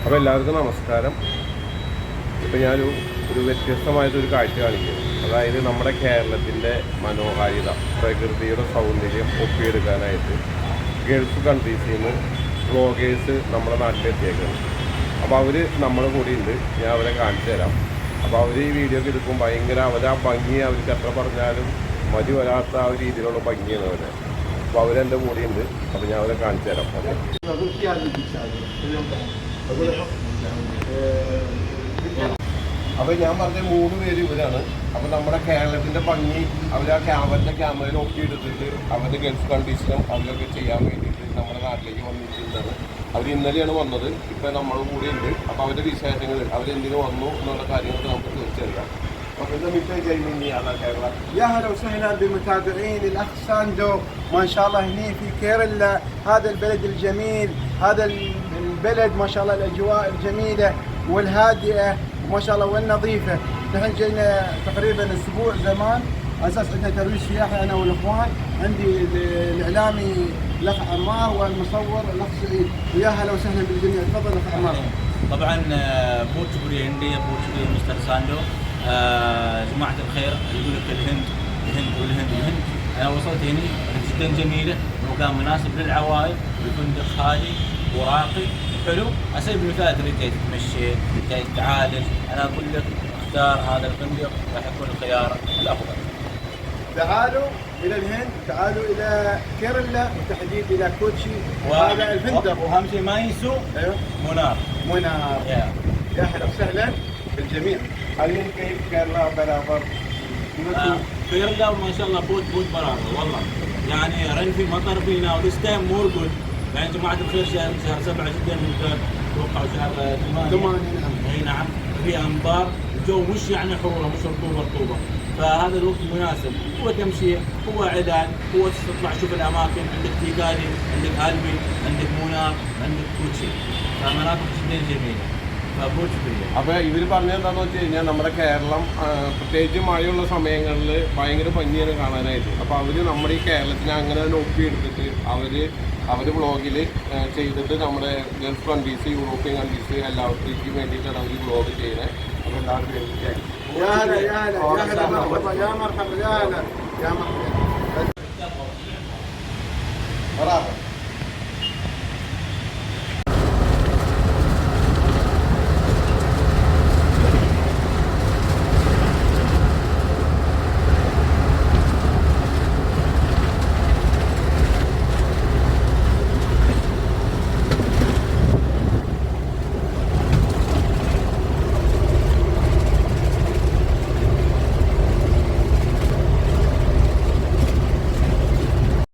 അപ്പോൾ എല്ലാവർക്കും നമസ്കാരം. ഇപ്പോൾ ഞാനൊരു വ്യത്യസ്തമായിട്ടൊരു കാഴ്ച കാണിക്കുന്നു. അതായത് നമ്മുടെ കേരളത്തിൻ്റെ മനോഹാരിത, പ്രകൃതിയുടെ സൗന്ദര്യം ഒപ്പിയെടുക്കാനായിട്ട് ഗൾഫ് കൺട്രീസിൽ നിന്ന് വ്ളോഗേഴ്സ് നമ്മുടെ നാട്ടിലെത്തിയേക്കാണ്. അപ്പോൾ അവർ നമ്മുടെ കൂടെ ഉണ്ട്. ഞാൻ അവരെ കാണിച്ചു തരാം. അപ്പോൾ അവർ ഈ വീഡിയോ ഒക്കെ എടുക്കും ഭയങ്കര അവരാ ഭംഗി അവർക്ക് എത്ര പറഞ്ഞാലും മതി വരാത്ത ആ ഒരു രീതിയിലുള്ള ഭംഗിയാണ് അവരെ. അപ്പോൾ അവരെൻ്റെ കൂടെ ഉണ്ട്. അപ്പോൾ ഞാൻ അവരെ കാണിച്ചു തരാം. അപ്പോൾ ഞാൻ പറഞ്ഞ 3 പേര് ഇവരാണ്. അപ്പോൾ നമ്മുടെ കേരളത്തിൻ്റെ ഭംഗി അവരുടെ ക്യാമറയിൽ ഒപ്പിയെടുത്തിട്ട് അവരുടെ ഗൾഫ് കണ്ടീഷനും അവരൊക്കെ ചെയ്യാൻ വേണ്ടിയിട്ട് നമ്മുടെ നാട്ടിലേക്ക് വന്നിട്ടുണ്ടാണ്. അവർ ഇന്നലെയാണ് വന്നത്. ഇപ്പോൾ നമ്മുടെ കൂടെ ഉണ്ട്. അപ്പോൾ അവരുടെ വിശേഷങ്ങൾ അവരെന്തിനു വന്നു എന്നുള്ള കാര്യങ്ങളൊക്കെ നമുക്ക് തീർച്ചയായിട്ടും. يا هلا وسهلا بالمتابعين. الاخ ساندو ما شاء الله هني في كيرلا، هذا البلد الجميل، هذا البلد ما شاء الله الاجواء الجميله والهادئه وما شاء الله والنظيفه. نحن جينا تقريبا اسبوع زمان على اساس عندنا ترويج سياحي انا والاخوان. عندي الاعلامي الاخ عمار والمصور الاخ سعيد. ويا هلا وسهلا بالجميع. تفضل اخ عمار. طبعا بورتغالي عندي بورتغالي مستر ساندو. جماعة الخير يقول لك الهند الهند والهند والهند. أنا وصلت هنا جدا جميلة، مكان مناسب للعوائل، الفندق خالي وراقي حلو. على سبيل المثال تريد جاي تتمشى جاي تعالج، أنا أقول لك اختار هذا الفندق راح يكون الخيار الأفضل. تعالوا إلى الهند، تعالوا إلى كيرلا بالتحديد إلى كوتشي وهذا الفندق. وأهم شيء ما ينسوا منار. يا أهلا وسهلا بالجميع. كيف كيرلا برابر؟ كيرلا ما شاء الله بوت برابر والله. يعني رن في مطر فينا وذيس تايم مور جود. يعني جماعة الخير شهر 7 جدا ممتاز. اتوقع شهر 8. نعم. اي نعم. في امطار، الجو مش يعني حروره، مش رطوبه. فهذا الوقت مناسب. هو تمشيه، هو عداد، هو تطلع تشوف الاماكن. عندك تيكالي، عندك البي، عندك مونار، عندك كوتشي. فمناطق جدا جميله. അപ്പോൾ ഇവർ പറഞ്ഞതെന്താണെന്ന് വെച്ച് കഴിഞ്ഞാൽ നമ്മുടെ കേരളം പ്രത്യേകിച്ച് മഴയുള്ള സമയങ്ങളിൽ ഭയങ്കര ഭംഗിയാണ് കാണാനായിട്ട്. അപ്പോൾ അവർ നമ്മുടെ ഈ കേരളത്തിനെ അങ്ങനെ തന്നെ ഒപ്പിയെടുത്തിട്ട് അവർ വ്ളോഗിൽ ചെയ്തിട്ട് നമ്മുടെ ഗൾഫ് കൺട്രീസ്, യൂറോപ്യൻ കൺട്രീസ് എല്ലാവർക്കും വേണ്ടിയിട്ടാണ് അവർ വ്ളോഗ് ചെയ്യുന്നത്. അപ്പോൾ എല്ലാവരും